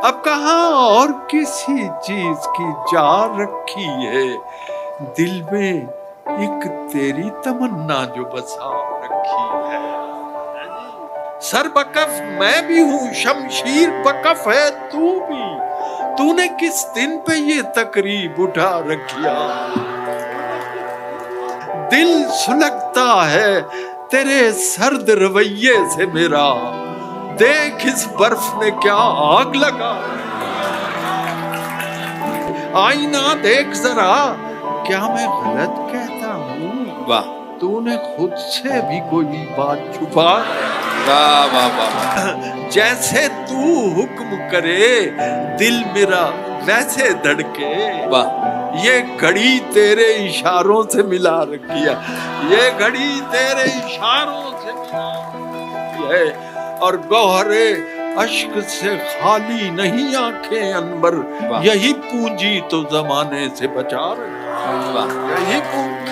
اب کہاں اور کسی چیز کی جا رکھی ہے، دل میں ایک تیری تمنا جو بسا رکھی ہے۔ سر بکف میں بھی ہوں، شمشیر بکف ہے تو بھی، تو نے کس دن پہ یہ تقریب اٹھا رکھیا؟ دل سلگتا ہے تیرے سرد رویے سے میرا، دیکھ اس برف نے کیا آگ لگا۔ آئینہ دیکھ ذرا، کیا میں غلط کہتا ہوں؟ واہ، تو نے خود سے بھی کوئی بات چھپا؟ واہ واہ واہ، جیسے تو حکم کرے دل میرا ویسے دھڑکے۔ واہ، یہ گھڑی تیرے اشاروں سے ملا رکھی ہے، یہ گھڑی تیرے اشاروں سے ملا رکھی ہے، اور گوہرے اشک سے خالی نہیں آنکھیں انور، یہی پونجی تو زمانے سے بچا رکھی ہے، یہی پونجی